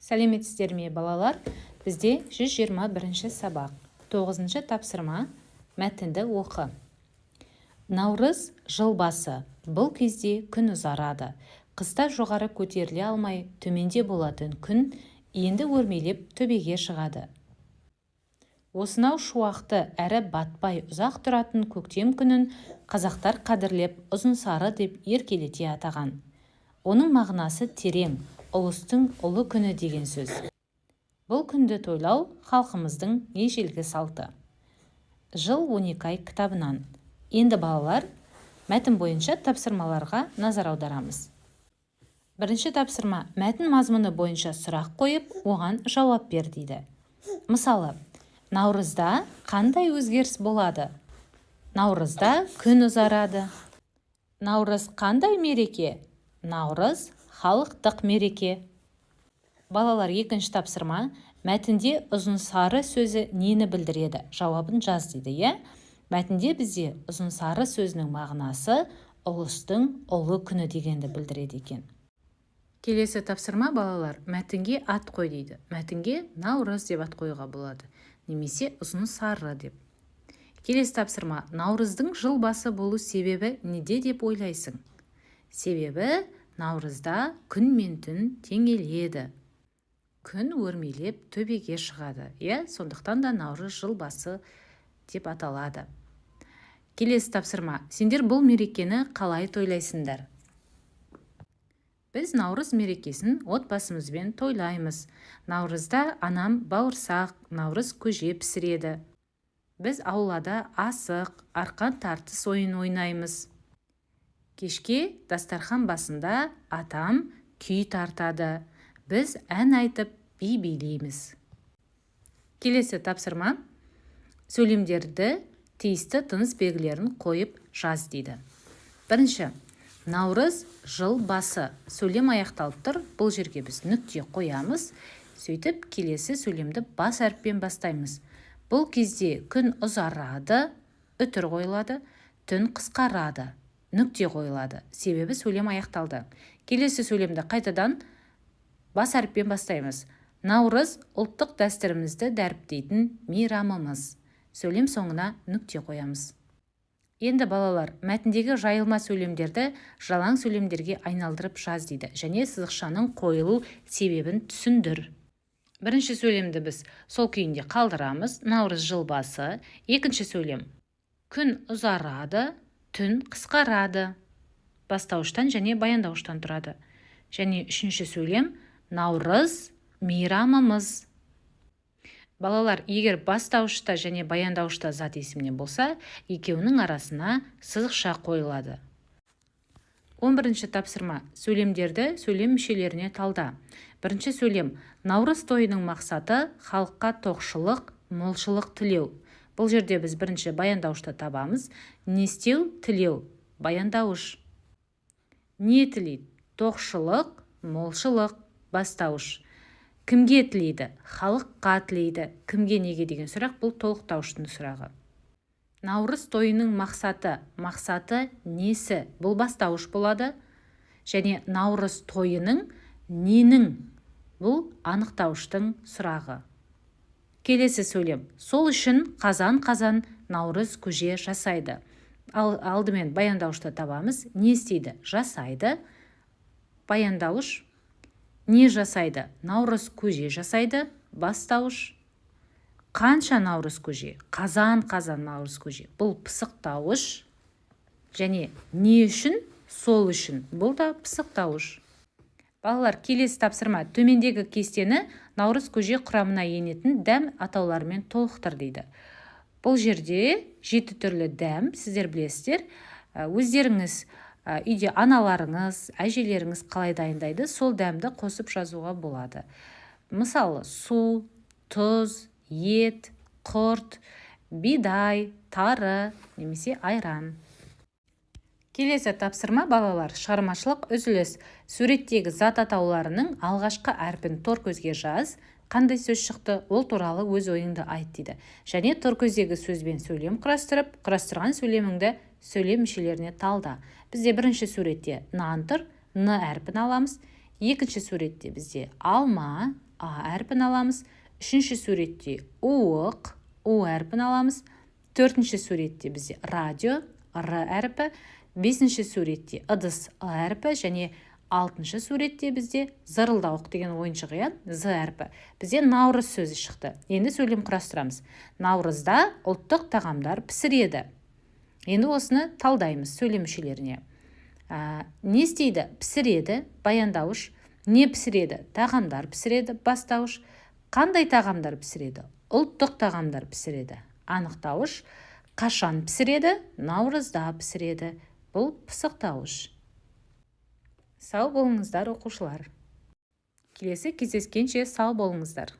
Сәлеметсіздер ме балалар? Бізде 121 сабақ. 9-шы тапсырма. Мәтінді оқы. Наурыз жыл басы. Бұл кезде күн ұзарады. Қыста жоғары көтеріле алмай, төменде болатын күн енді өрмелеп төбеге шығады. Осынау шуақты әрі батпай ұзақ тұратын көктем күнін қазақтар қадірлеп ұзын сары деп еркелете атаған. Оның мағынасы терең, ұлыстың ұлы күні деген сөз. Бұл күнді тойлау халқымыздың ежелгі салты. Жыл 12 ай кітабынан. Енді балалар, мәтін бойынша тапсырмаларға назар аударамыз. Бірінші тапсырма, мәтін мазмұны бойынша сұрақ қойып, оған жауап бер дейді. Мысалы, наурызда қандай өзгеріс болады? Наурызда күн ұзарады. Наурыз қандай мереке? Наурыз халықтық мереке. Балалар, екінші тапсырма, мәтінде ұзын сары сөзі нені білдіреді? Жауабын жаз дейді, Мәтінде бізде ұзын сары сөзінің мағынасы ұлыстың ұлы күні дегенді білдіреді екен. Келесі тапсырма, балалар, мәтінге ат қой дейді. Мәтінге наурыз деп ат қоюға болады, немесе ұзын сары деп. Келесі тапсырма, наурыздың жыл басы болу себебі неде деп ойлайсың? Себебі наурызда күн мен түн теңеледі. Күн өрмелеп төбеге шығады. Сондықтан да наурыз жыл басы деп аталады. Келесі тапсырма, сендер бұл мерекені қалай тойлайсыңдар? Біз наурыз мерекесін отбасымызбен тойлаймыз. Наурызда анам бауырсақ, наурыз көже пісіреді. Біз аулада асық, арқан тартыс ойын ойнаймыз. Кешке дастархан басында атам күй тартады. Біз ән айтып би билейміз. Келесі тапсырма, сөйлемдерді тиісті тыныс белгілерін қойып жаз дейді. Бірінші, наурыз жыл басы. Сөйлем аяқталып тұр. Бұл жерге біз нүкте қоямыз. Сөйтіп, келесі сөйлемді бас әріппен бастаймыз. Бұл кезде күн ұзарады, үтір қойылады, түн қысқарады, нүкте қойылады. Себебі сөйлем аяқталды. Келесі сөйлемді қайтадан бас әріппен бастаймыз. Наурыз ұлттық дәстүрімізді дәріптейтін мейрамымыз. Сөйлем соңына нүкте қоямыз. Енді балалар, мәтіндегі жайылма сөйлемдерді жалаң сөйлемдерге айналдырып жаз дейді. Және сызықшаның қойылу себебін түсіндір. Бірінші сөйлемді біз сол күйінде қалдырамыз. Наурыз жыл басы. Екінші сөйлем. Күн ұзарады, түн қысқарады. Бастауыштан және баяндауыштан тұрады. Және үшінші сөйлем. Наурыз мейрамымыз. Балалар, егер бастауышта және баяндаушта зат есімнен болса, екеуінің арасына сызықша қойылады. 11-ші тапсырма. Сөйлемдерді сөйлем мүшелеріне талда. Бірінші сөйлем. Наурыз тойының мақсаты халыққа тоқшылық, молшылық тілеу. Бұл жерде біз бірінші баяндаушта табамыз. Не істеу? Тілеу. Баяндауыш. Не тілейді? Тоқшылық, молшылық. Бастауыш. Кімге тілейді? Халыққа тілейді. Кімге, неге деген сұрақ? Бұл толықтауыштың сұрағы. Наурыз тойының мақсаты. Мақсаты несі? Бұл бастауыш болады. Және наурыз тойының ненің? Бұл анықтауыштың сұрағы. Келесі сөйлем. Сол үшін қазан наурыз көже жасайды. Алдымен баяндаушты табамыз. Не істейді? Жасайды. Баяндауыш. Не жасайды? Наурыз көже жасайды. Бастауыш. Қанша наурыз көже? Қазан наурыз көже. Бұл пысықтауыш. Және не үшін? Сол үшін. Бұл да пысықтауыш. Балалар, келесі тапсырма. Төмендегі кестені наурыз көже құрамына енетін дәм атауларымен толықтыр дейді. Бұл жерде 7 түрлі дәм, сіздер білесіздер. Өздеріңіз үйде аналарыңыз, әжелеріңіз қалай дайындайды, сол дәмді қосып жазуға болады. Мысалы, су, тұз, ет, құрт, бидай, тары, немесе айран. Келесі тапсырма, балалар, шығармашылық үзіліс. Суреттегі зат атауларының алғашқы әрпін торкөзге жаз. Қандай сөз шықты, ол туралы өз ойыңды айт дейді. Және торкөздегі сөзбен сөйлем құрастырып, құрастырған сөйлеміңді сөйлем мүшелеріне талда. Бізде бірінші суретте нан тұр, н әрпін аламыз. Екінші суретте бізде алма, а әрпін аламыз. Үшінші суретте уық, у әрпін аламыз. Төртінші суретте бізде радио, р әрпі. Бесінші суретте ыдыс, әрпі. Және алтыншы суретте бізде зырылдауық деген ойыншық, з әрпі. Бізде наурыз сөзі шықты. Енді сөйлем құрастырамыз. Наурызда ұлттық тағамдар пісіреді. Енді осыны талдаймыз сөйлем мүшелеріне. Не істейді? Пісіреді, баяндауыш. Не пісіреді? Тағамдар пісіреді, бастауыш. Қандай тағамдар пісіреді? Ұлттық тағамдар пісіреді. Анықтауыш. Қашан пісіреді? Наурызда пісіреді. Бұл пысықтауыш. Сау болыңыздар, оқушылар. Келесі кездескенше сау болыңыздар.